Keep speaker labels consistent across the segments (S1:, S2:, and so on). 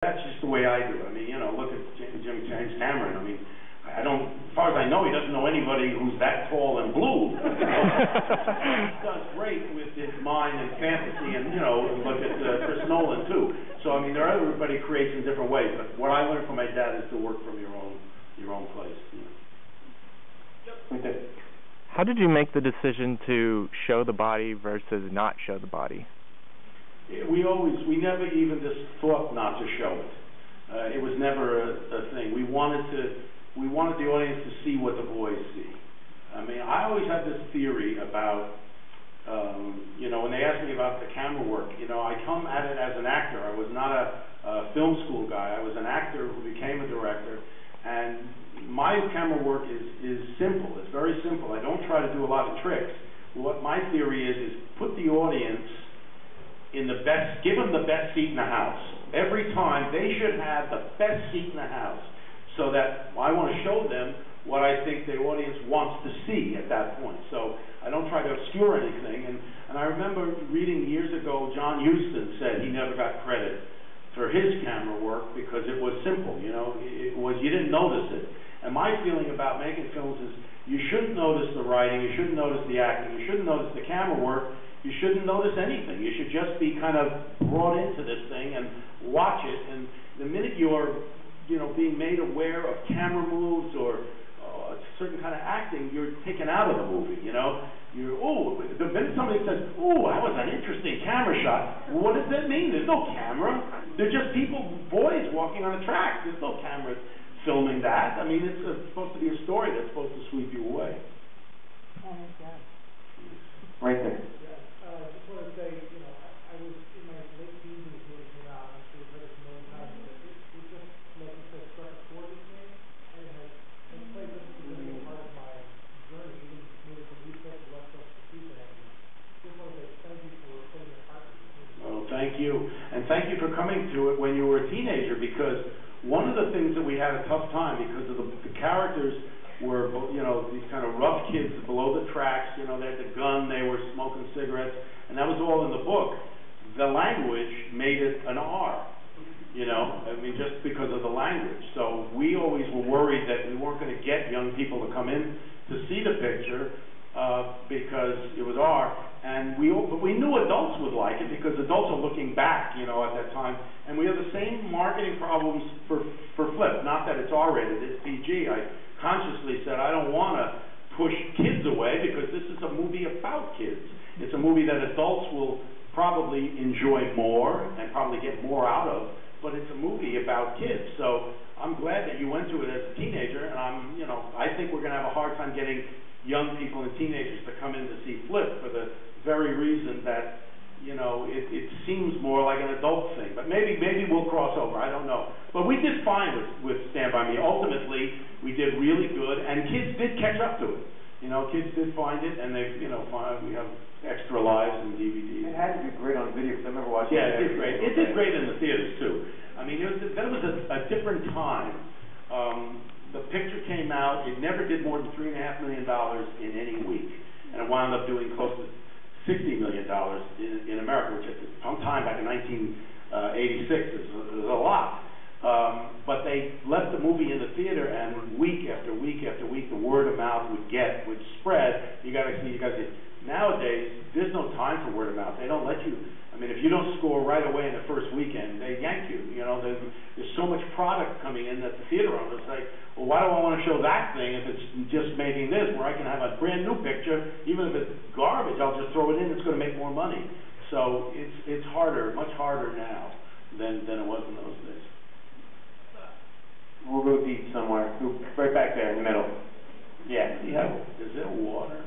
S1: That's just the way I do it. I mean, you know, look at James Cameron. I mean, I don't, as far as I know, he doesn't know anybody who's that tall and blue. He does great with his mind and fantasy, and, you know, look at Chris Nolan, too. So, I mean, everybody creates in different ways, but what I learned from my dad is to work from your own place. You know.
S2: How did you make the decision to show the body versus not show the body?
S1: We never even just thought not to show it. It was never a thing. We wanted the audience to see what the boys see. I mean, I always had this theory about, you know, when they ask me about the camera work, you know, I come at it as an actor. I was not a film school guy. I was an actor who became a director, and my camera work is simple. It's very simple. I don't try to do a lot of tricks. What my theory is put the audience in the best, give them the best seat in the house. Every time they should have the best seat in the house, so that I want to show them what I think the audience wants to see at that point. So I don't try to obscure anything. And I remember reading years ago, John Huston said he never got credit for his camera work because it was simple. You know, you didn't notice it. And my feeling about making films is you shouldn't notice the writing, you shouldn't notice the acting, you shouldn't notice the camera work. You shouldn't notice anything. You should just be kind of brought into this thing and watch it. And the minute you're, you know, being made aware of camera moves or a certain kind of acting, you're taken out of the movie. You know, the minute somebody says, "Oh, that was an interesting camera shot," what does that mean? There's no camera. They're just boys walking on a track. There's no camera filming that. I mean, it's supposed to be a story that's supposed to sweep you away.
S3: Right there.
S4: I just want to say, you know, I was in my late teens when it came out. I'm sure you've heard it a million times, but it just, like you said, struck a chord with me, and it has played such a significant part of my journey, even moving from East Coast to West Coast to Tuesday. Just want to say thank you for playing your part in this.
S1: Oh, thank you. And thank you for coming to it when you were a teenager, because one of the things that we had a tough time because of the characters were, you know, these kind of rough kids below the tracks. You know, they had the gun, they were smoking cigarettes, and that was all in the book. The language made it an R, you know, I mean, just because of the language. So we always were worried that we weren't going to get young people to come in to see the picture because it was R, and but we knew adults would like it because adults are looking back, you know, at that time. And we have the same marketing problems for Flip. Not that it's R-rated, it's PG. I consciously said I don't want to push kids away because this is a movie about kids. It's a movie that adults will probably enjoy more and probably get more out of, but it's a movie about kids. So I'm glad that you went to it as a teenager, and you know, I think we're going to have a hard time getting young people and teenagers to come in to see Flip for the very reason that, you know, it seems more like an adult thing. But maybe we'll cross over. I don't know. But we did fine with Stand By Me. Ultimately, we did really good, and kids did catch up to it. You know, kids did find it, and they, you know, we have extra lives and DVDs.
S3: It had to do great on video because I remember watching it.
S1: Yeah, it did great. It did great in the theaters too. I mean, that was a different time. The picture came out. It never did more than $3.5 million in any week, and it wound up doing close to $60 million in America, which at some time back in 1986 is a lot. But they left the movie in the theater, and week after week after week, the word of mouth would spread. You got to see. Nowadays, there's no time for word of mouth. They don't let you. I mean, if you don't score right away in the first weekend, they yank you. You know, there's so much product coming in that the theater owners say, well, why do I want to show that thing if it's just making this, where I can have a brand new picture, even if it's garbage, I'll just throw it in. It's going to make more money. So it's harder, much harder now than it was in those days.
S3: We'll go deep somewhere. Right back there in the middle. Yeah.
S1: Is there water?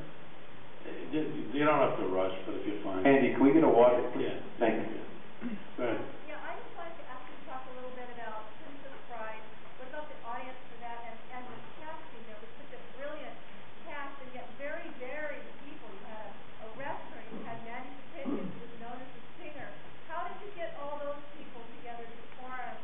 S1: You don't have to rush, but if you find
S3: Andy, can we get a water, please?
S1: Yeah.
S3: Thank you.
S1: Go ahead.
S5: Yeah, I just wanted to ask you to talk a little bit about Princess Bride. What about the audience for that and the casting? There was such a brilliant cast, and yet very varied people. You had a wrestler, you had Manny Patinkin, who was known as a singer. How did you get all those people together to form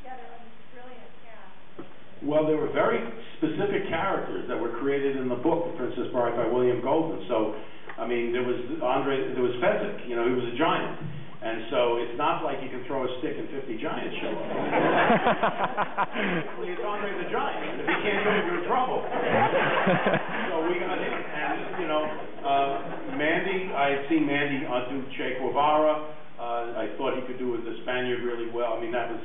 S5: together on this brilliant cast?
S1: Well, there were very specific characters that were created in the book, The Princess Bride by William Goldman. So, I mean, there was Fezzik, you know, he was a giant. And so it's not like you can throw a stick and 50 giants show up. Well, it's Andre the Giant, and if he can't do it, you're in trouble. So we got him, and Mandy, I had seen Mandy do Che Guevara. I thought he could do the Spaniard really well. I mean, that was,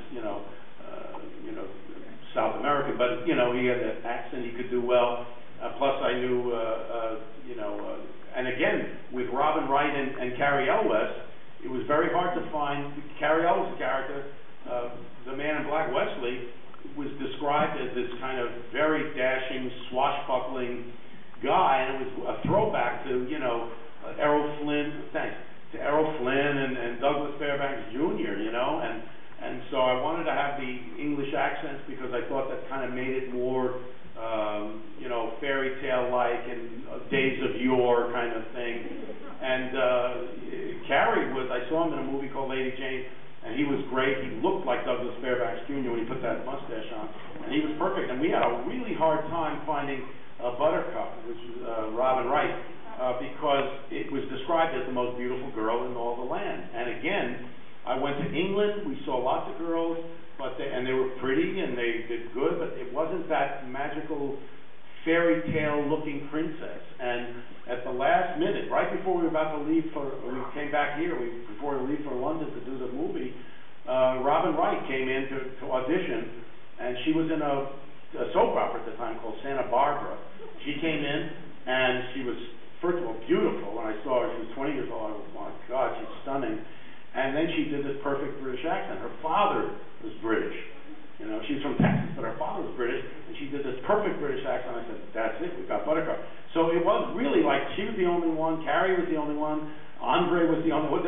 S1: South American, but, he had an accent he could do well. Plus I knew, and again, with Robin Wright and Carrie Elwes, it was very hard to find. Carrie Elwes' character, the Man in Black, Wesley, was described as this kind of very dashing, swashbuckling guy, and it was a throwback to, Errol Flynn, to Errol Flynn and Douglas Fairbanks Jr., and so I wanted to have the English accents because I thought that kind of made it more, fairy tale-like and days of yore kind of thing. And Carrie I saw him in a movie called Lady Jane, and he was great. He looked like Douglas Fairbanks Jr. when he put that mustache on, and he was perfect. And we had a really hard time finding Buttercup, which was Robin Wright, because it was described as the most beautiful girl in all the land. And again, I went to England. We saw lots of girls, and they were pretty and they did good, but it wasn't that magical fairy tale looking princess. And at the last minute, right before we were about to leave we came back here, before we leave for London to do the movie, Robin Wright came in to audition, and she was in a soap opera at the time called Santa Barbara. She came in, and she was, first of all, beautiful. When I saw her, she was 20 years old. I was, oh my God, she's stunning. And then she did this perfect British accent. Her father was British. She's from Texas, but her father was British, and she did this perfect British accent. I said, that's it, we've got Buttercup. So it was really like she was the only one, Carrie was the only one, Andre was the only one.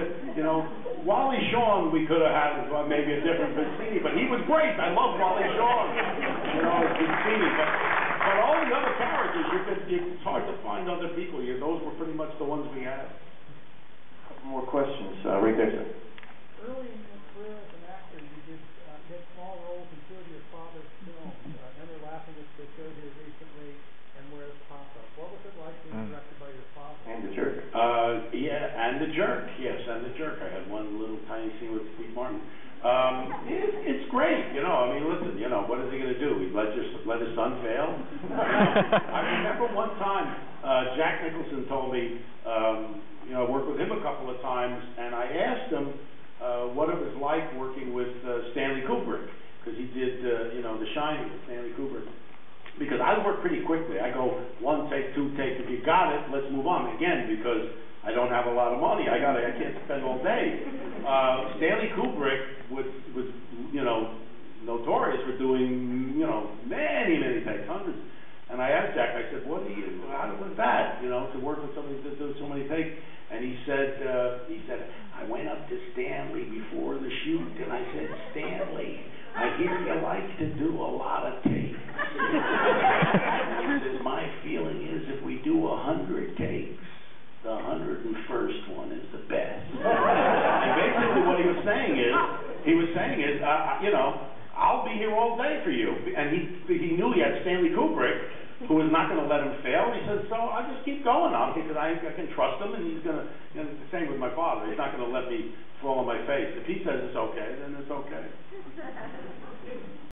S1: Wally Shawn we could have had maybe a different Vizzini, but he was great. I love Wally Shawn, as Vizzini. But all the other characters, it's hard to find other people. Those were pretty much the ones we had.
S3: A couple more questions, right there, sir.
S4: Early in your career as an actor, you did small roles in two of your father's films, Never Laughing, which they showed here recently, and Where's Papa? What was it like being directed by your father?
S3: And The Jerk.
S1: And The Jerk, yes, and The Jerk. I had one little tiny scene with Steve Martin. It's great, listen, what is he going to do? He let his son fail? I remember one time, Jack Nicholson told me, I worked with him a couple of times, and I asked him what it was like working with Stanley Kubrick, because he did, The Shining with Stanley Kubrick. Because I work pretty quickly. I go 1 take, 2 takes. If you got it, let's move on. Again, because I don't have a lot of money. I can't spend all day. Stanley Kubrick was notorious for doing, many takes, hundreds. And I asked Jack, I said, how was that, to work with somebody that does so many takes? And he said, I went up to Stanley before the shoot, and I said, Stanley, I hear you like to do a lot of takes. He says, my feeling is if we do 100 takes, the 101st one is the best. And basically what he was saying is, I'll be here all day for you. And he knew he had Stanley Kubrick, who was not going to let him fail. And he said, so I'll just keep going on because I can trust him, and he's going to, the same with my father. He's not going to let me fall on my face. If he says it's okay, then it's okay.